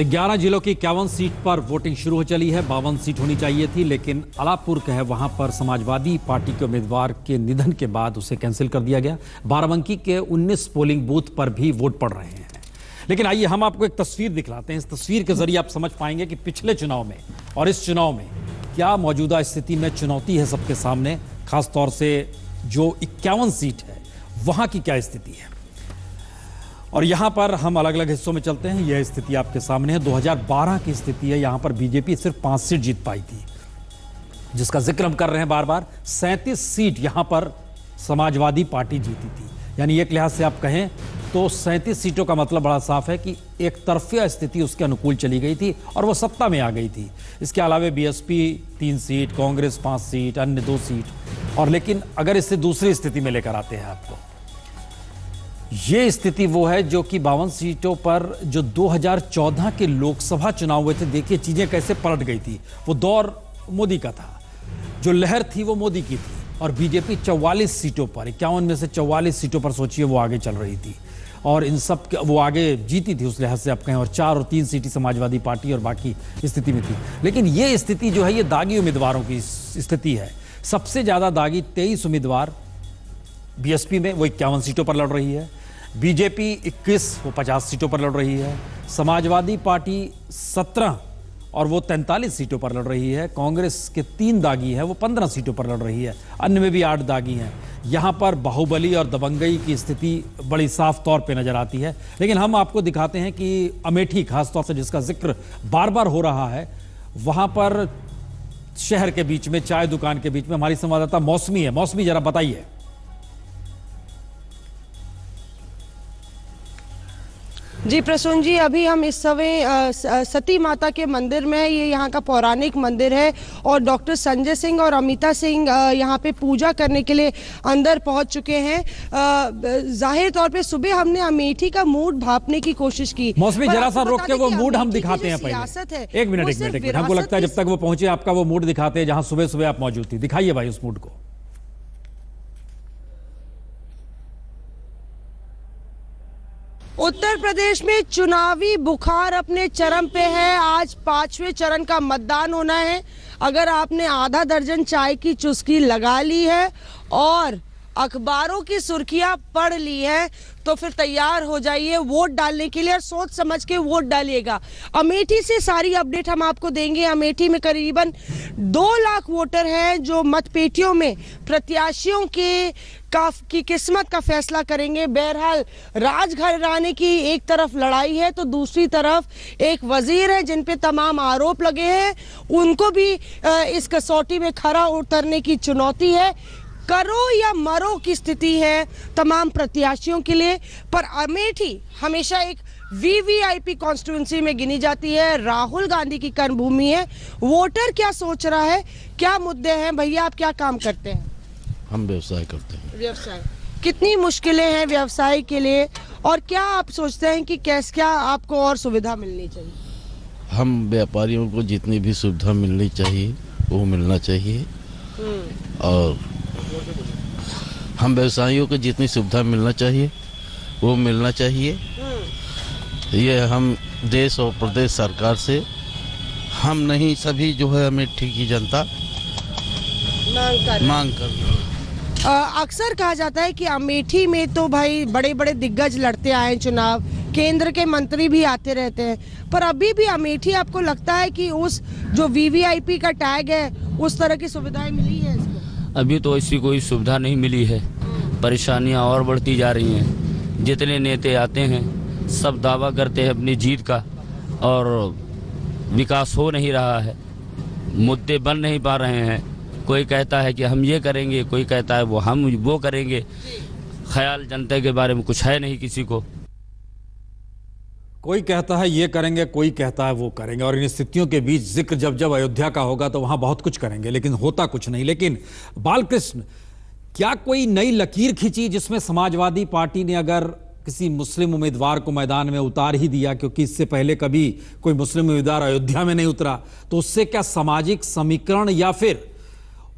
तो 11 जिलों की 51 सीट पर वोटिंग शुरू हो चली है। 52 सीट होनी चाहिए थी, लेकिन अलापुर का है वहां पर समाजवादी पार्टी के उम्मीदवार के निधन के बाद उसे कैंसिल कर दिया गया। बाराबंकी के 19 पोलिंग बूथ पर भी वोट पड़ रहे हैं। लेकिन आइए हम आपको एक तस्वीर दिखलाते हैं। इस तस्वीर के जरिए आप समझ पाएंगे कि पिछले चुनाव में और इस चुनाव में क्या मौजूदा स्थिति में चुनौती है सबके सामने, खासतौर से जो 51 सीट है वहां की क्या स्थिति है। और यहां पर हम अलग अलग हिस्सों में चलते हैं। यह स्थिति आपके सामने है। 2012 की स्थिति है। यहां पर बीजेपी सिर्फ 5 सीट जीत पाई थी, जिसका जिक्र हम कर रहे हैं बार बार। 37 सीट यहां पर समाजवादी पार्टी जीती थी। यानी एक लिहाज से आप कहें तो 37 सीटों का मतलब बड़ा साफ है कि एक तरफिया स्थिति उसके अनुकूल चली गई थी और वो सत्ता में आ गई थी। इसके अलावा बीएसपी 3 सीट, कांग्रेस 5 सीट, अन्य 2 सीट। और लेकिन अगर इससे दूसरी स्थिति में लेकर आते हैं आपको, ये स्थिति वो है जो कि 52 सीटों पर जो 2014 के लोकसभा चुनाव हुए थे, देखिए चीजें कैसे पलट गई थी। वो दौर मोदी का था, जो लहर थी वो मोदी की थी। और बीजेपी 44 सीटों पर, 51 में से 44 सीटों पर सोचिए वो आगे चल रही थी और इन सब वो आगे जीती थी उस लिहाज से आप कहें। और 4 और 3 सीटें समाजवादी पार्टी और बाकी स्थिति में थी। लेकिन ये स्थिति जो है ये दागी उम्मीदवारों की स्थिति है। सबसे ज्यादा दागी 23 उम्मीदवार बीएसपी में, वो 51 सीटों पर लड़ रही है। बीजेपी 21, वो 50 सीटों पर लड़ रही है। समाजवादी पार्टी 17 और वो 43 सीटों पर लड़ रही है। कांग्रेस के 3 दागी है, वो 15 सीटों पर लड़ रही है। अन्य में भी 8 दागी हैं। यहां पर बाहुबली और दबंगई की स्थिति बड़ी साफ तौर पे नजर आती है। लेकिन हम आपको दिखाते हैं कि अमेठी खासतौर से, जिसका जिक्र बार बार हो रहा है, वहां पर शहर के बीच में, चाय दुकान के बीच में हमारी संवाददाता मौसमी है। मौसमी, जरा बताइए। जी प्रसून जी, अभी हम इस समय सती माता के मंदिर में, ये यहाँ का पौराणिक मंदिर है और डॉक्टर संजय सिंह और अमिता सिंह यहाँ पे पूजा करने के लिए अंदर पहुँच चुके हैं। जाहिर तौर पे सुबह हमने अमेठी का मूड भांपने की कोशिश की। मौसमी, जरा सा रोक के वो मूड हम दिखाते हैं पहले। एक मिनट, हमको लगता है जब तक वो पहुंचे आपका वो मूड दिखाते हैं जहां सुबह सुबह आप मौजूद थी। दिखाइए भाई उस मूड को। उत्तर प्रदेश में चुनावी बुखार अपने चरम पे है। आज 5वें चरण का मतदान होना है। अगर आपने आधा दर्जन चाय की चुस्की लगा ली है और अखबारों की सुर्खियां पढ़ ली है तो फिर तैयार हो जाइए वोट डालने के लिए और सोच समझ के वोट डालिएगा। अमेठी से सारी अपडेट हम आपको देंगे। अमेठी में करीबन 2 लाख वोटर हैं जो मतपेटियों में प्रत्याशियों की किस्मत का फैसला करेंगे। बहरहाल राजघराने की एक तरफ लड़ाई है तो दूसरी तरफ एक वजीर है जिन पे तमाम आरोप लगे हैं, उनको भी इस कसौटी में खरा उतरने की चुनौती है। करो या मरो की स्थिति है तमाम प्रत्याशियों के लिए। पर अमेठी हमेशा एक वीवीआईपी कॉन्स्टिट्यूंसी में गिनी जाती है। राहुल गांधी की कर्मभूमि है। वोटर क्या सोच रहा है, क्या मुद्दे हैं? भैया, आप क्या काम करते हैं? हम व्यवसाय करते हैं। व्यवसाय, कितनी मुश्किलें हैं व्यवसाय के लिए और क्या आप सोचते हैं कि क्या आपको और सुविधा मिलनी चाहिए? हम व्यापारियों को जितनी भी सुविधा मिलनी चाहिए वो मिलना चाहिए और हम व्यवसायियों को जितनी सुविधा मिलना चाहिए वो मिलना चाहिए। ये हम देश और प्रदेश सरकार से हम नहीं, सभी जो है अमेठी की जनता मांग कर रही है। अक्सर कहा जाता है कि अमेठी में तो भाई बड़े बड़े दिग्गज लड़ते आए चुनाव, केंद्र के मंत्री भी आते रहते हैं, पर अभी भी अमेठी आपको लगता है कि उस जो वीवीआईपी का टैग है उस तरह की सुविधाएं मिली है इसको? अभी तो ऐसी कोई सुविधा नहीं मिली है। परेशानियां और बढ़ती जा रही हैं। जितने नेता आते हैं सब दावा करते हैं अपनी जीत का और विकास हो नहीं रहा है, मुद्दे बन नहीं पा रहे हैं। कोई कहता है कि हम ये करेंगे, कोई कहता है हम वो करेंगे। ख्याल जनता के बारे में कुछ है नहीं किसी को। कोई कहता है ये करेंगे, कोई कहता है वो करेंगे। और इन स्थितियों के बीच जिक्र जब अयोध्या का होगा तो वहां बहुत कुछ करेंगे, लेकिन होता कुछ नहीं। लेकिन बालकृष्ण, क्या कोई नई लकीर खींची जिसमें समाजवादी पार्टी ने अगर किसी मुस्लिम उम्मीदवार को मैदान में उतार ही दिया, क्योंकि इससे पहले कभी कोई मुस्लिम उम्मीदवार अयोध्या में नहीं उतरा, तो उससे क्या सामाजिक समीकरण या फिर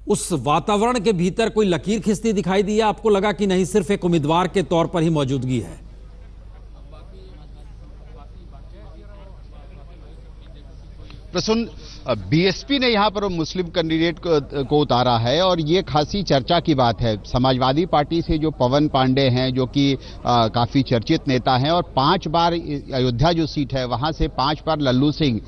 उस वातावरण के भीतर कोई लकीर खींचती दिखाई दी? आपको लगा कि नहीं, सिर्फ एक उम्मीदवार के तौर पर ही मौजूदगी है? प्रसून, बीएसपी ने यहाँ पर मुस्लिम कैंडिडेट को उतारा है और ये खासी चर्चा की बात है। समाजवादी पार्टी से जो पवन पांडे हैं, जो कि काफी चर्चित नेता हैं और 5 बार अयोध्या जो सीट है वहां से 5 बार लल्लू सिंह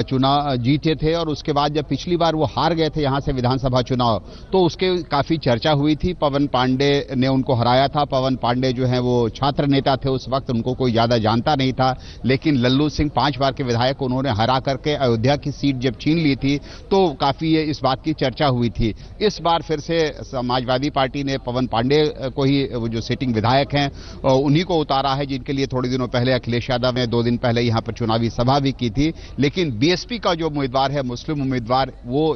चुनाव जीते थे और उसके बाद जब पिछली बार वो हार गए थे यहाँ से विधानसभा चुनाव, तो उसके काफी चर्चा हुई थी। पवन पांडे ने उनको हराया था। पवन पांडे जो है वो छात्र नेता थे उस वक्त, उनको कोई ज्यादा जानता नहीं था, लेकिन लल्लू सिंह 5 बार के विधायक उन्होंने हरा करके अयोध्या की सीट जब छीन ली थी तो काफी इस बात की चर्चा हुई थी। इस बार फिर से समाजवादी पार्टी ने पवन पांडे को ही, वो जो सिटिंग विधायक हैं, उन्हीं को उतारा है, जिनके लिए थोड़े दिनों पहले अखिलेश यादव ने 2 दिन पहले यहां पर चुनावी सभा भी की थी। लेकिन बीएसपी का जो उम्मीदवार है, मुस्लिम उम्मीदवार, वो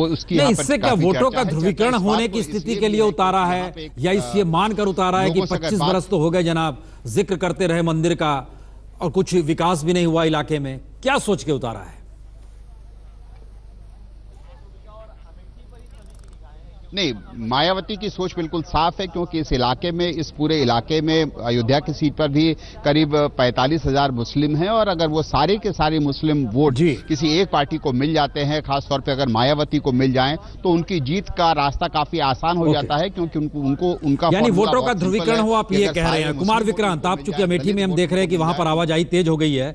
उसकी इससे क्या वोटों का ध्रुवीकरण होने की स्थिति के लिए उतारा है या ये मानकर उतारा है कि 25 बरस तो हो गए जनाब, जिक्र करते रहे मंदिर का और कुछ विकास भी नहीं हुआ इलाके में, क्या सोच के उतारा है? नहीं, मायावती की सोच बिल्कुल साफ है, क्योंकि इस इलाके में, इस पूरे इलाके में अयोध्या की सीट पर भी करीब 45,000 मुस्लिम हैं और अगर वो सारे के सारे मुस्लिम वोट किसी एक पार्टी को मिल जाते हैं, खासतौर पे अगर मायावती को मिल जाएं, तो उनकी जीत का रास्ता काफी आसान हो जाता है, क्योंकि उनका यानी वोटों का ध्रुवीकरण हो, आप ये कह रहे हैं। कुमार विक्रांत, आप चूंकि अमेठी में हम देख रहे हैं कि वहां पर आवाजाही तेज हो गई है,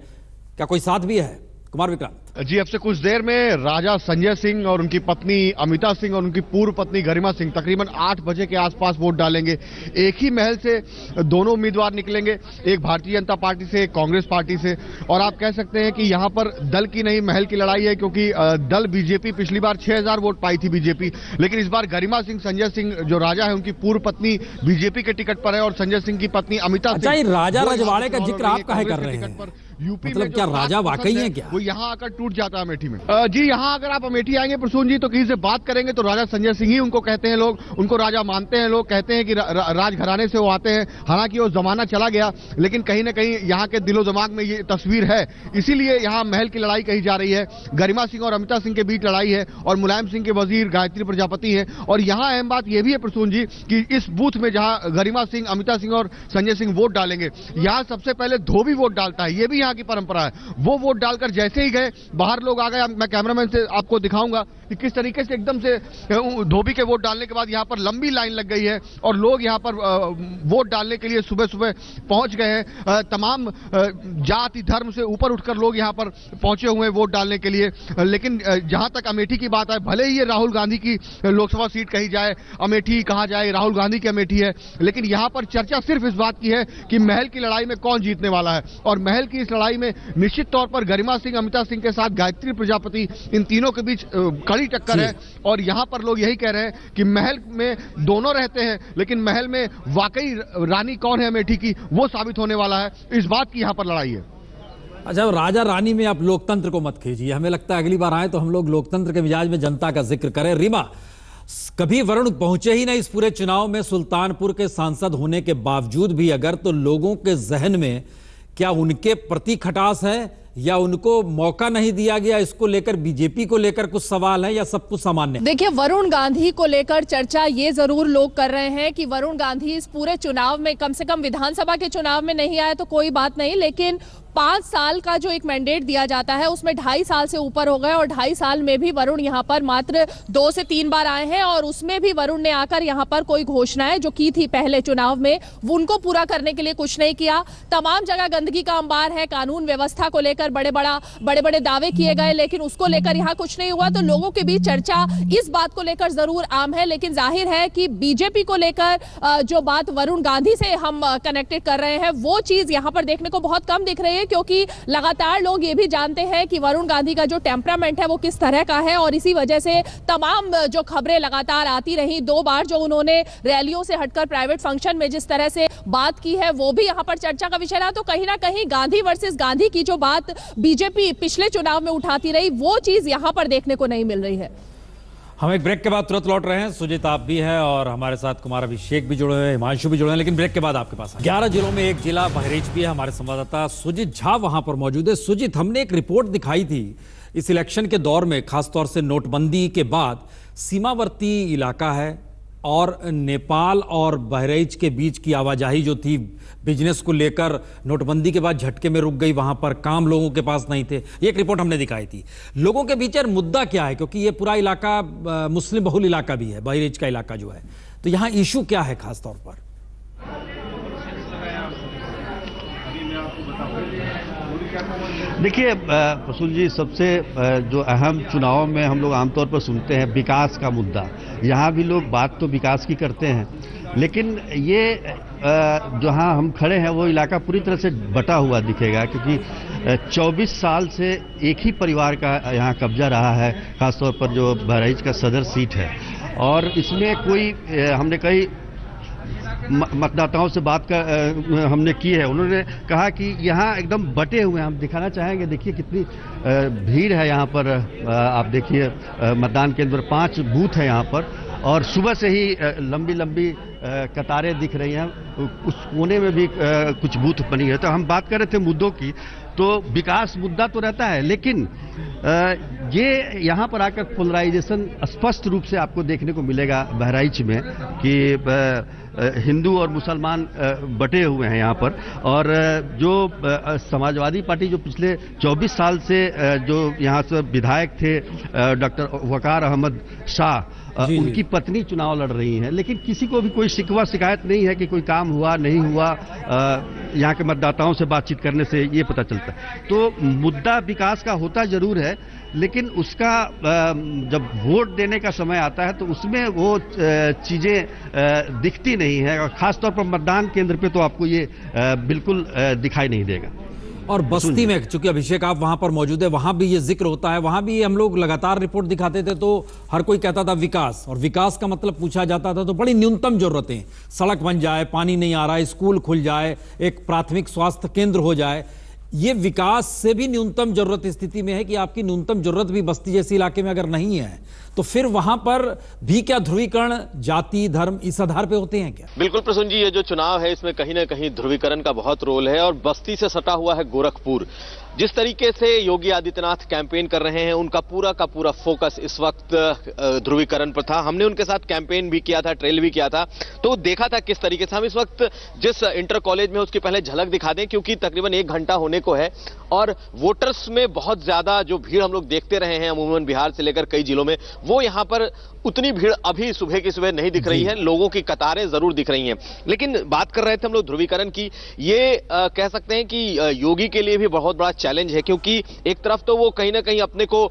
क्या कोई साथ भी है? कुमार विक्रांत जी, अब से कुछ देर में राजा संजय सिंह और उनकी पत्नी अमिता सिंह और उनकी पूर्व पत्नी गरिमा सिंह तकरीबन 8 बजे के आसपास वोट डालेंगे। एक ही महल से दोनों उम्मीदवार निकलेंगे, एक भारतीय जनता पार्टी से, एक कांग्रेस पार्टी से। और आप कह सकते हैं कि यहां पर दल की नहीं महल की लड़ाई है, क्योंकि दल बीजेपी पिछली बार 6,000 वोट पाई थी बीजेपी, लेकिन इस बार गरिमा सिंह, संजय सिंह जो राजा है उनकी पूर्व पत्नी बीजेपी के टिकट पर है और संजय सिंह की पत्नी अमिता सिंह। अच्छा, राजा रजवाड़े का जिक्र आप काहे कर रहे हैं? यूपी मतलब में क्या राजा वाकई है क्या? वो यहाँ आकर टूट जाता है अमेठी में। जी, यहाँ अगर आप अमेठी आएंगे प्रसून जी, तो किसी से बात करेंगे तो राजा संजय सिंह ही उनको कहते हैं लोग, उनको राजा मानते हैं लोग, कहते हैं कि राजघराने से वो आते हैं। हालांकि वो जमाना चला गया, लेकिन कहीं ना कहीं यहाँ के दिलो दिमाग में ये तस्वीर है, इसीलिए यहाँ महल की लड़ाई कही जा रही है। गरिमा सिंह और अमिता सिंह के बीच लड़ाई है और मुलायम सिंह के वजीर गायत्री प्रजापति है। और यहाँ अहम बात यह भी है प्रसून जी कि इस बूथ में जहाँ गरिमा सिंह, अमिता सिंह और संजय सिंह वोट डालेंगे, यहाँ सबसे पहले धोबी वोट डालता है, ये भी यहाँ की परंपरा है। वो वोट डालकर जैसे ही गए, बाहर लोग आ गए, मैं कैमरामैन से आपको दिखाऊंगा कि किस तरीके से एकदम से धोबी के वोट डालने के बाद यहाँ पर लंबी लाइन लग गई है और लोग यहाँ पर वोट डालने के लिए सुबह सुबह पहुंच गए हैं। तमाम जाति धर्म से ऊपर उठकर लोग यहाँ पर पहुंचे हुए हैं वोट डालने के लिए। लेकिन जहां तक अमेठी की बात है, भले ही ये राहुल गांधी की लोकसभा सीट कही जाए, अमेठी कहा जाए, राहुल गांधी की अमेठी है, लेकिन यहाँ पर चर्चा सिर्फ इस बात की है कि महल की लड़ाई में कौन जीतने वाला है। और महल की इस लड़ाई में निश्चित तौर पर गरिमा सिंह, अमिता सिंह के साथ गायत्री प्रजापति, इन तीनों के बीच कड़ी टक्कर है। और यहां पर लोग यही कह रहे हैं कि महल में दोनों रहते हैं, लेकिन महल में वाकई रानी कौन है अमेठी की, वो साबित होने वाला है। इस बात की यहां पर लड़ाई है। अच्छा, राजा रानी में आप लोकतंत्र को मत खींचिए, हमें लगता है अगली बार आए तो हम लोग लोकतंत्र के मिजाज में जनता का जिक्र करें। रीमा, कभी वरुण पहुंचे ही नहीं इस पूरे चुनाव में, सुल्तानपुर के सांसद होने के बावजूद भी अगर, तो लोगों के जहन में क्या उनके प्रति खटास है या उनको मौका नहीं दिया गया, इसको लेकर बीजेपी को लेकर कुछ सवाल है या सब कुछ सामान्य? देखिए, वरुण गांधी को लेकर चर्चा ये जरूर लोग कर रहे हैं कि वरुण गांधी इस पूरे चुनाव में, कम से कम विधानसभा के चुनाव में नहीं आए तो कोई बात नहीं, लेकिन 5 साल का जो एक मैंडेट दिया जाता है उसमें 2.5 साल से ऊपर हो गए और 2.5 साल में भी वरुण यहाँ पर मात्र 2 से 3 बार आए हैं और उसमें भी वरुण ने आकर यहाँ पर कोई घोषणाएं जो की थी पहले चुनाव में, वो उनको पूरा करने के लिए कुछ नहीं किया। तमाम जगह गंदगी का अंबार है, कानून व्यवस्था को लेकर बड़े बड़े दावे किए गए, लेकिन उसको लेकर यहाँ कुछ नहीं हुआ। तो लोगों के बीच चर्चा इस बात को लेकर जरूर आम है, लेकिन जाहिर है कि बीजेपी को लेकर जो बात वरुण गांधी से हम कनेक्टेड कर रहे हैं, वो चीज यहाँ पर देखने को बहुत कम दिख रही है, क्योंकि लगातार लोग ये भी जानते हैं कि वरुण गांधी का जो टेम्परामेंट है वो किस तरह का है और इसी वजह से तमाम जो खबरें लगातार आती रही, 2 बार जो उन्होंने रैलियों से हटकर प्राइवेट फंक्शन में जिस तरह से बात की है वो भी यहाँ पर चर्चा का विषय रहा। तो कहीं ना कहीं गांधी वर्सेस गांधी की जो बात बीजेपी पिछले चुनाव में उठाती रही, वो चीज यहाँ पर देखने को नहीं मिल रही है। हम एक ब्रेक के बाद तुरंत लौट रहे हैं। सुजीत आप भी हैं और हमारे साथ कुमार अभिषेक भी जुड़े हुए हैं, हिमांशु भी जुड़े हैं, लेकिन ब्रेक के बाद आपके पास 11 जिलों में एक जिला बहरीच भी है। हमारे संवाददाता सुजीत झा वहां पर मौजूद है। सुजीत, हमने एक रिपोर्ट दिखाई थी इस इलेक्शन के दौर में, खासतौर से नोटबंदी के बाद सीमावर्ती इलाका है और नेपाल और बहराइच के बीच की आवाजाही जो थी बिजनेस को लेकर, नोटबंदी के बाद झटके में रुक गई, वहां पर काम लोगों के पास नहीं थे। ये एक रिपोर्ट हमने दिखाई थी। लोगों के बीच मुद्दा क्या है, क्योंकि ये पूरा इलाका मुस्लिम बहुल इलाका भी है, बहराइच का इलाका जो है, तो यहाँ इशू क्या है खास तौर पर? देखिए प्रसून जी, सबसे जो अहम चुनाव में हम लोग आमतौर पर सुनते हैं विकास का मुद्दा। यहाँ भी लोग बात तो विकास की करते हैं, लेकिन ये जहाँ हम खड़े हैं वो इलाका पूरी तरह से बटा हुआ दिखेगा, क्योंकि 24 साल से एक ही परिवार का यहाँ कब्जा रहा है, खासतौर पर जो बहराइच का सदर सीट है। और इसमें कोई हमने कई मतदाताओं से बात हमने की है, उन्होंने कहा कि यहाँ एकदम बटे हुए हैं। हम दिखाना चाहेंगे, देखिए कितनी भीड़ है यहाँ पर। आप देखिए मतदान केंद्र 5 बूथ है यहाँ पर, और सुबह से ही लंबी लंबी कतारें दिख रही हैं। उस कोने में भी कुछ बूथ बनी है। तो हम बात कर रहे थे मुद्दों की, तो विकास मुद्दा तो रहता है, लेकिन ये यहाँ पर आकर पोलराइजेशन स्पष्ट रूप से आपको देखने को मिलेगा बहराइच में, कि हिंदू और मुसलमान बटे हुए हैं यहाँ पर। और जो समाजवादी पार्टी जो पिछले 24 साल से जो यहाँ से विधायक थे, डॉक्टर वकार अहमद शाह, उनकी पत्नी चुनाव लड़ रही हैं, लेकिन किसी को भी कोई शिकवा शिकायत नहीं है कि कोई काम हुआ नहीं हुआ। यहाँ के मतदाताओं से बातचीत करने से ये पता चलता है। तो मुद्दा विकास का होता जरूर है, लेकिन उसका जब वोट देने का समय आता है तो उसमें वो चीजें दिखती नहीं है, और खासतौर पर मतदान केंद्र पे तो आपको ये बिल्कुल दिखाई नहीं देगा। और बस्ती में, चूंकि अभिषेक आप वहां पर मौजूद है, वहां भी ये जिक्र होता है, वहां भी हम लोग लगातार रिपोर्ट दिखाते थे तो हर कोई कहता था विकास, और विकास का मतलब पूछा जाता था तो बड़ी न्यूनतम जरूरतें, सड़क बन जाए, पानी नहीं आ रहा है, स्कूल खुल जाए, एक प्राथमिक स्वास्थ्य केंद्र हो जाए। ये विकास से भी न्यूनतम जरूरत स्थिति में है कि आपकी न्यूनतम जरूरत भी बस्ती जैसे इलाके में अगर नहीं है तो फिर वहां पर भी क्या ध्रुवीकरण जाति धर्म इस आधार पे होते हैं क्या? बिल्कुल प्रसून जी, ये जो चुनाव है इसमें कहीं ना कहीं ध्रुवीकरण का बहुत रोल है। और बस्ती से सटा हुआ है गोरखपुर। जिस तरीके से योगी आदित्यनाथ कैंपेन कर रहे हैं, उनका पूरा का पूरा फोकस इस वक्त ध्रुवीकरण पर था। हमने उनके साथ कैंपेन भी किया था, ट्रेल भी किया था, तो देखा था किस तरीके से। हम इस वक्त जिस इंटर कॉलेज में उसकी पहले झलक दिखा दें, क्योंकि तकरीबन 1 घंटा होने को है और वोटर्स में बहुत ज्यादा जो भीड़ हम लोग देखते रहे हैं अमूमन बिहार से लेकर कई जिलों में, वो यहां पर उतनी भीड़ अभी सुबह की सुबह नहीं दिख रही है। लोगों की कतारें जरूर दिख रही हैं, लेकिन बात कर रहे थे हम लोग ध्रुवीकरण की। ये कह सकते हैं कि योगी के लिए भी बहुत बड़ा चैलेंज है, क्योंकि एक तरफ तो वो कहीं ना कहीं अपने को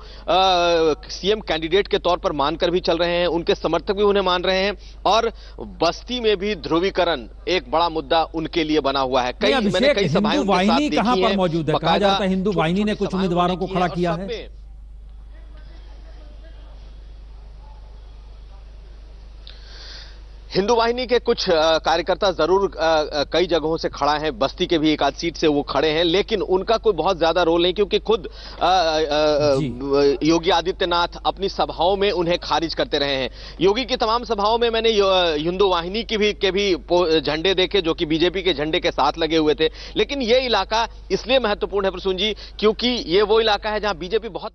सीएम कैंडिडेट के तौर पर मानकर भी चल रहे हैं, उनके समर्थक भी उन्हें मान रहे हैं, और बस्ती में भी ध्रुवीकरण एक बड़ा मुद्दा उनके लिए बना हुआ है। मैंने कई सभाएं उनके साथ देखी हैं। कहां पर मौजूद है? कहा जाता है हिंदू वाहिनी ने कुछ उम्मीदवारों को खड़ा किया है। हिंदू वाहिनी के कुछ कार्यकर्ता जरूर कई जगहों से खड़ा हैं, बस्ती के भी एक आध सीट से वो खड़े हैं, लेकिन उनका कोई बहुत ज्यादा रोल नहीं, क्योंकि खुद योगी आदित्यनाथ अपनी सभाओं में उन्हें खारिज करते रहे हैं। योगी की तमाम सभाओं में मैंने हिंदू वाहिनी के भी झंडे देखे, जो कि बीजेपी के झंडे के साथ लगे हुए थे। लेकिन ये इलाका इसलिए महत्वपूर्ण है प्रसून जी, क्योंकि ये वो इलाका है जहां बीजेपी बहुत